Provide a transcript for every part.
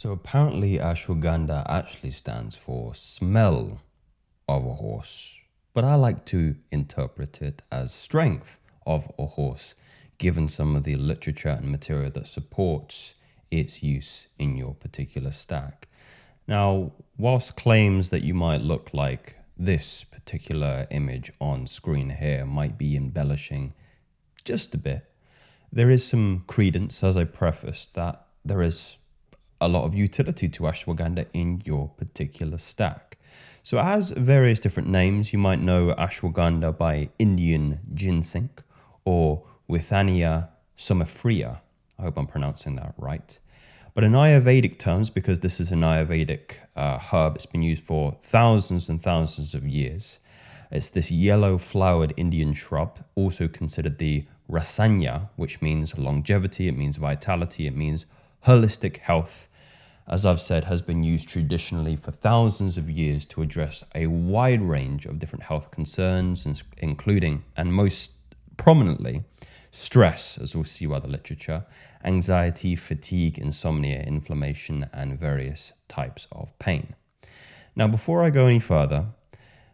So apparently ashwagandha actually stands for smell of a horse, but I like to interpret it as strength of a horse, given some of the literature and material that supports its use in your particular stack. Now, whilst claims that you might look like this particular image on screen here might be embellishing just a bit, there is some credence, as I prefaced, that there is a lot of utility to ashwagandha in your particular stack. So it has various different names. You might know ashwagandha by Indian ginseng or Withania somifera. I hope I'm pronouncing that right. But in Ayurvedic terms, because this is an Ayurvedic herb, it's been used for thousands and thousands of years. It's this yellow flowered Indian shrub, also considered the rasanya, which means longevity, it means vitality, it means holistic health. As I've said, has been used traditionally for thousands of years to address a wide range of different health concerns, including, and most prominently, stress, as we'll see by the literature, anxiety, fatigue, insomnia, inflammation, and various types of pain. Now, before I go any further,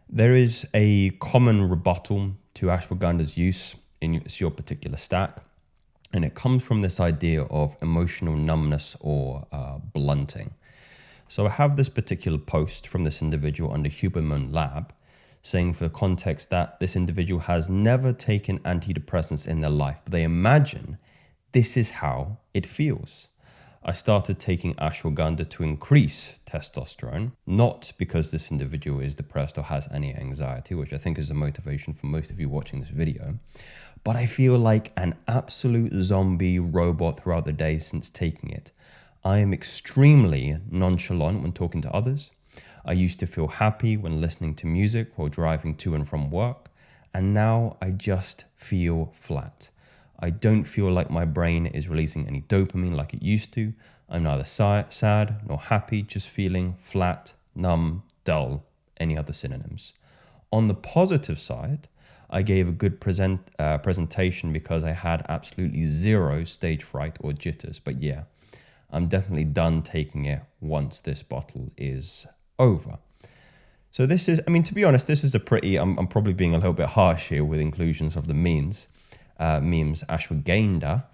there is a common rebuttal to ashwagandha's use in your particular stack, and it comes from this idea of emotional numbness or blunting. So I have this particular post from this individual under Huberman Lab saying, for context, that this individual has never taken antidepressants in their life, but they imagine this is how it feels. I started taking ashwagandha to increase testosterone, not because this individual is depressed or has any anxiety, which I think is the motivation for most of you watching this video, but I feel like an absolute zombie robot throughout the day since taking it. I am extremely nonchalant when talking to others. I used to feel happy when listening to music while driving to and from work, and now I just feel flat. I don't feel like my brain is releasing any dopamine like it used to. I'm neither sad nor happy, just feeling flat, numb, dull, any other synonyms. On the positive side, I gave a good presentation because I had absolutely zero stage fright or jitters. But yeah, I'm definitely done taking it once this bottle is over. So this is, I mean, to be honest, this is a pretty, I'm probably being a little bit harsh here with inclusions of the memes. Ashwagandha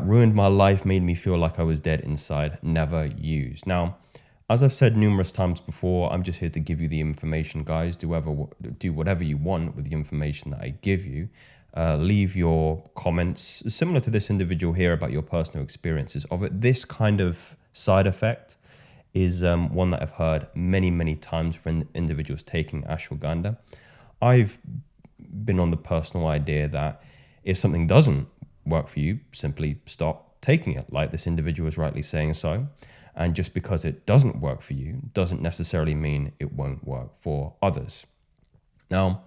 ruined my life, made me feel like I was dead inside, never used. Now, as I've said numerous times before, I'm just here to give you the information, guys. Do whatever you want with the information that I give you. Leave your comments, similar to this individual here, about your personal experiences of it. This kind of side effect is one that I've heard many, many times from individuals taking ashwagandha. I've been on the personal idea that if something doesn't work for you, simply stop taking it, like this individual is rightly saying so. And just because it doesn't work for you doesn't necessarily mean it won't work for others. Now,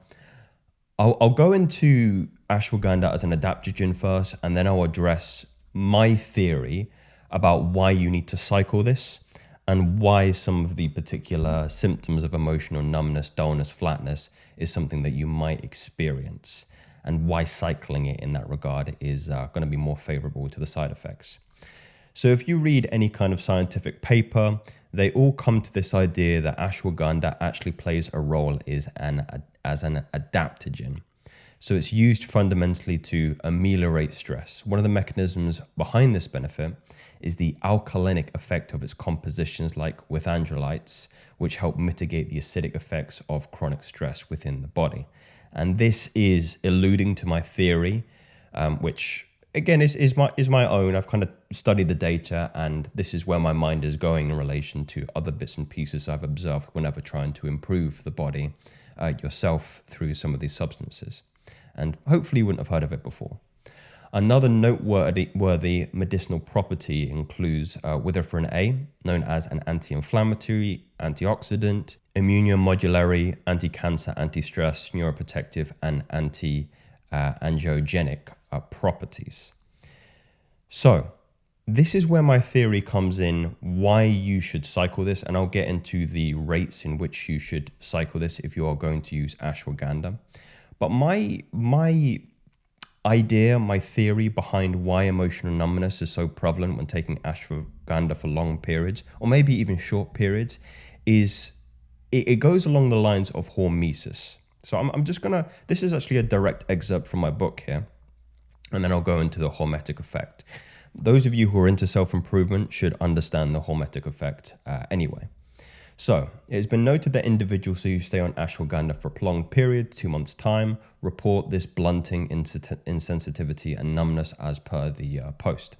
I'll go into ashwagandha as an adaptogen first, and then I'll address my theory about why you need to cycle this and why some of the particular symptoms of emotional numbness, dullness, flatness is something that you might experience, and why cycling it in that regard is going to be more favorable to the side effects. So if you read any kind of scientific paper, they all come to this idea that ashwagandha actually plays a role as an adaptogen. So it's used fundamentally to ameliorate stress. One of the mechanisms behind this benefit is the alkalinic effect of its compositions, like withangelites, which help mitigate the acidic effects of chronic stress within the body. And this is alluding to my theory, which again is my own. I've kind of studied the data, and this is where my mind is going in relation to other bits and pieces I've observed whenever trying to improve the body yourself through some of these substances. And hopefully you wouldn't have heard of it before. Another noteworthy medicinal property includes witherfrin A, known as an anti-inflammatory, antioxidant, immunomodulatory, anti-cancer, anti-stress, neuroprotective, and anti-angiogenic properties. So this is where my theory comes in, why you should cycle this, and I'll get into the rates in which you should cycle this if you are going to use ashwagandha. But my idea, my theory behind why emotional numbness is so prevalent when taking ashwagandha for long periods, or maybe even short periods, is it goes along the lines of hormesis. So I'm just gonna, this is actually a direct excerpt from my book here, and then I'll go into the hormetic effect. Those of you who are into self-improvement should understand the hormetic effect anyway. So it has been noted that individuals who stay on ashwagandha for a prolonged period, 2 months' time, report this blunting insensitivity and numbness as per the post.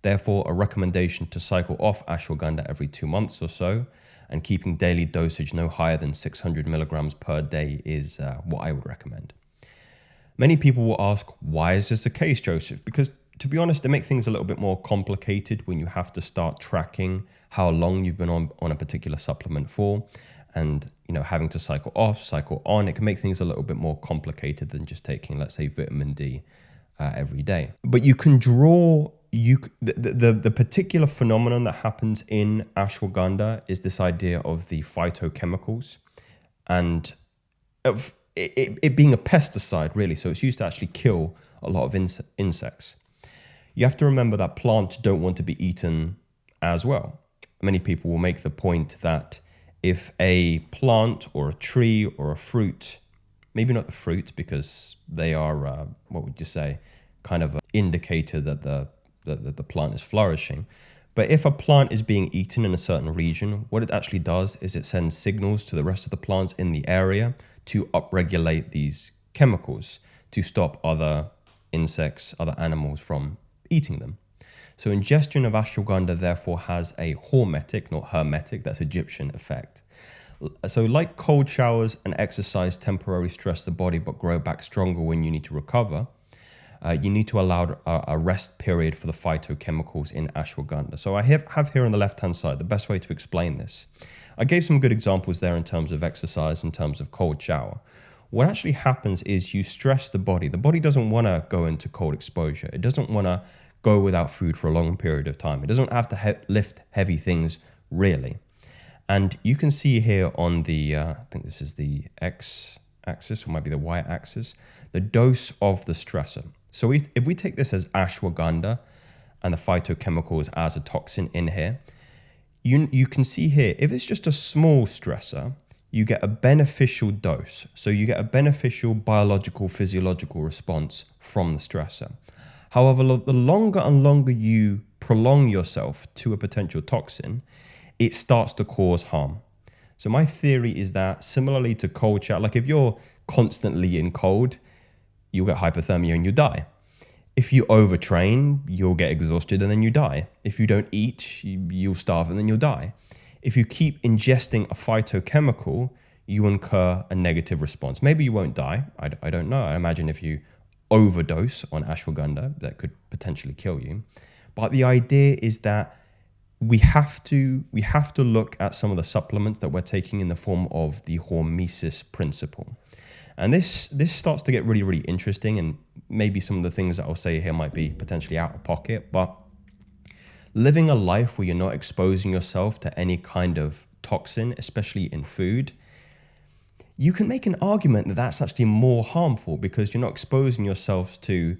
Therefore, a recommendation to cycle off ashwagandha every 2 months or so, and keeping daily dosage no higher than 600 milligrams per day is what I would recommend. Many people will ask, why is this the case, Joseph? Because to be honest, they make things a little bit more complicated when you have to start tracking how long you've been on a particular supplement for, and having to cycle off, cycle on. It can make things a little bit more complicated than just taking, let's say, vitamin D every day. But you can draw the particular phenomenon that happens in ashwagandha is this idea of the phytochemicals and of it being a pesticide, really. So it's used to actually kill a lot of insects. You have to remember that plants don't want to be eaten as well. Many people will make the point that if a plant or a tree or a fruit, maybe not the fruit because they are, what would you say, kind of an indicator that the plant is flourishing. But if a plant is being eaten in a certain region, what it actually does is it sends signals to the rest of the plants in the area to upregulate these chemicals to stop other insects, other animals from eating them. So ingestion of ashwagandha therefore has a hormetic, not hermetic, that's Egyptian effect. So like cold showers and exercise temporarily stress the body but grow back stronger when you need to recover, you need to allow a rest period for the phytochemicals in ashwagandha. So I have here on the left-hand side the best way to explain this. I gave some good examples there in terms of exercise, in terms of cold shower. What actually happens is you stress the body. The body doesn't want to go into cold exposure. It doesn't want to go without food for a long period of time. It doesn't have to lift heavy things, really. And you can see here on the, I think this is the x-axis, or might be the y-axis, the dose of the stressor. So if we take this as ashwagandha and the phytochemicals as a toxin in here, you can see here, if it's just a small stressor, you get a beneficial dose. So you get a beneficial biological, physiological response from the stressor. However, the longer and longer you prolong yourself to a potential toxin, it starts to cause harm. So my theory is that similarly to cold shower, like if you're constantly in cold, you'll get hypothermia and you die. If you overtrain, you'll get exhausted and then you die. If you don't eat, you'll starve and then you'll die. If you keep ingesting a phytochemical, you incur a negative response. Maybe you won't die. I don't know. I imagine if you overdose on ashwagandha, that could potentially kill you. But the idea is that we have to look at some of the supplements that we're taking in the form of the hormesis principle. And this starts to get really, really interesting, and maybe some of the things that I'll say here might be potentially out of pocket, but living a life where you're not exposing yourself to any kind of toxin, especially in food, you can make an argument that that's actually more harmful because you're not exposing yourselves to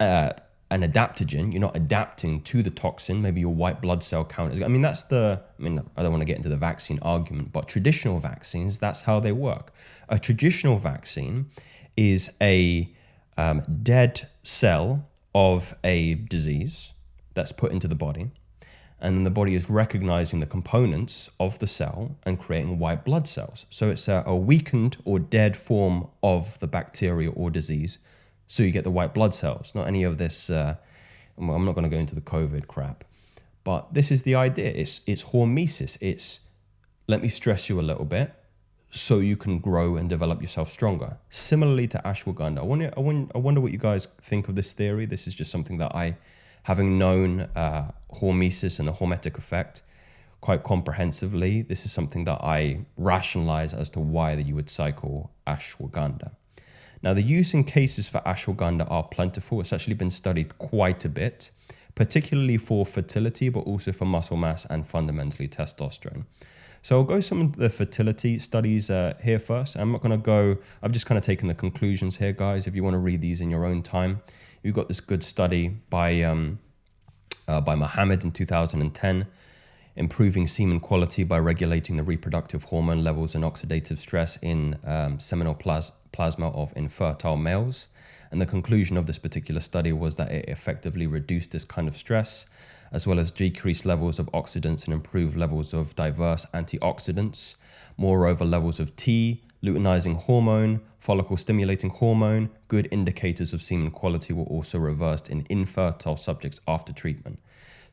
an adaptogen. You're not adapting to the toxin. Maybe your white blood cell count. I don't want to get into the vaccine argument, but traditional vaccines, that's how they work. A traditional vaccine is a dead cell of a disease that's put into the body, and then the body is recognizing the components of the cell and creating white blood cells. So it's a weakened or dead form of the bacteria or disease, so you get the white blood cells, not any of this, I'm not going to go into the COVID crap, but this is the idea. It's hormesis. It's let me stress you a little bit so you can grow and develop yourself stronger. Similarly to ashwagandha, I wonder what you guys think of this theory. This is just something that having known hormesis and the hormetic effect quite comprehensively, this is something that I rationalize as to why that you would cycle ashwagandha. Now, the use in cases for ashwagandha are plentiful. It's actually been studied quite a bit. particularly for fertility, but also for muscle mass and fundamentally testosterone. So I'll go some of the fertility studies here first. I'm not going to go, I've just kind of taken the conclusions here, guys. If you want to read these in your own time, you've got this good study by Mohammed in 2010, improving semen quality by regulating the reproductive hormone levels and oxidative stress in seminal plasma of infertile males. And the conclusion of this particular study was that it effectively reduced this kind of stress, as well as decreased levels of oxidants and improved levels of diverse antioxidants. Moreover, levels of T, luteinizing hormone, follicle stimulating hormone, good indicators of semen quality, were also reversed in infertile subjects after treatment.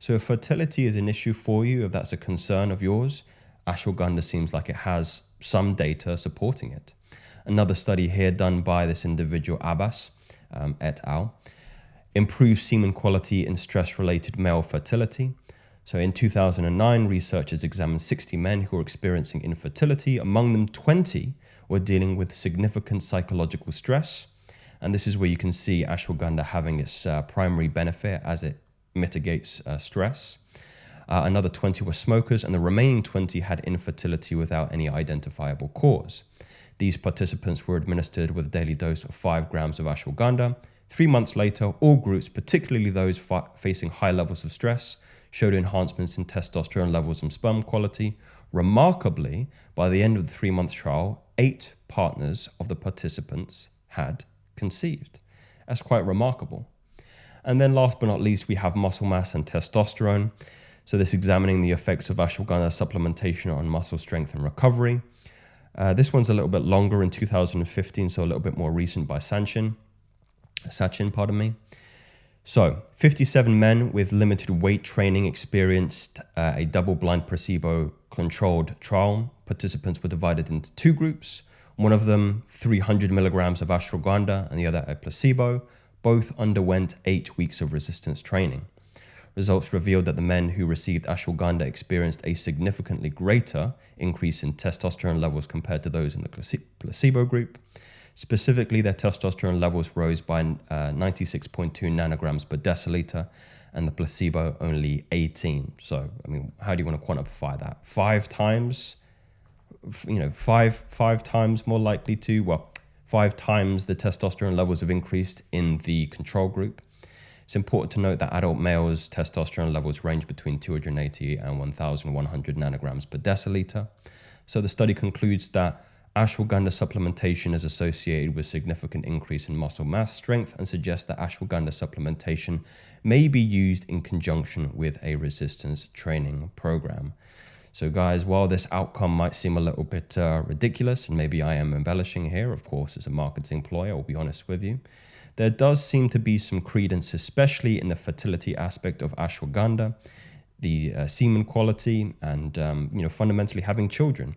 So if fertility is an issue for you, if that's a concern of yours, ashwagandha seems like it has some data supporting it. Another study here done by this individual, Abbas et al., improved semen quality in stress-related male fertility. So in 2009, researchers examined 60 men who were experiencing infertility. Among them, 20 were dealing with significant psychological stress. And this is where you can see ashwagandha having its primary benefit as it mitigates stress. Another 20 were smokers, and the remaining 20 had infertility without any identifiable cause. These participants were administered with a daily dose of 5 grams of ashwagandha. 3 months later, all groups, particularly those facing high levels of stress, showed enhancements in testosterone levels and sperm quality. Remarkably, by the end of the 3-month trial, 8 partners of the participants had conceived. That's quite remarkable. And then last but not least, we have muscle mass and testosterone. So this examining the effects of ashwagandha supplementation on muscle strength and recovery. This one's a little bit longer, in 2015, so a little bit more recent, by Sachin, So 57 men with limited weight training experienced a double-blind placebo-controlled trial. Participants were divided into 2 groups. One of them 300 milligrams of ashwagandha and the other a placebo. Both underwent 8 weeks of resistance training. Results revealed that the men who received ashwagandha experienced a significantly greater increase in testosterone levels compared to those in the placebo group. Specifically, their testosterone levels rose by 96.2 nanograms per deciliter, and the placebo only 18. So, I mean, how do you want to quantify that? 5 times, five times more likely to, 5 times the testosterone levels have increased in the control group. It's important to note that adult males' testosterone levels range between 280 and 1,100 nanograms per deciliter. So the study concludes that ashwagandha supplementation is associated with significant increase in muscle mass strength, and suggests that ashwagandha supplementation may be used in conjunction with a resistance training program. So guys, while this outcome might seem a little bit ridiculous, and maybe I am embellishing here, of course, as a marketing ploy, I'll be honest with you, there does seem to be some credence, especially in the fertility aspect of ashwagandha, the semen quality, and fundamentally having children,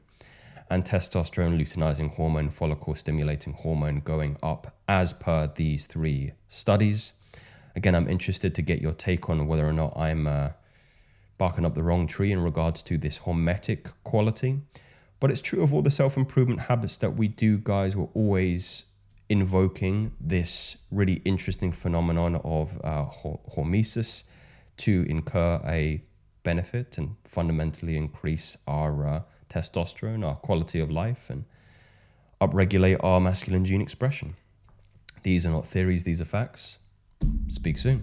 and testosterone, luteinizing hormone, follicle stimulating hormone going up as per these 3 studies. Again, I'm interested to get your take on whether or not I'm barking up the wrong tree in regards to this hormetic quality. But it's true of all the self-improvement habits that we do, guys. We're always invoking this really interesting phenomenon of hormesis to incur a benefit and fundamentally increase our testosterone, our quality of life, and upregulate our masculine gene expression. These are not theories, these are facts. Speak soon.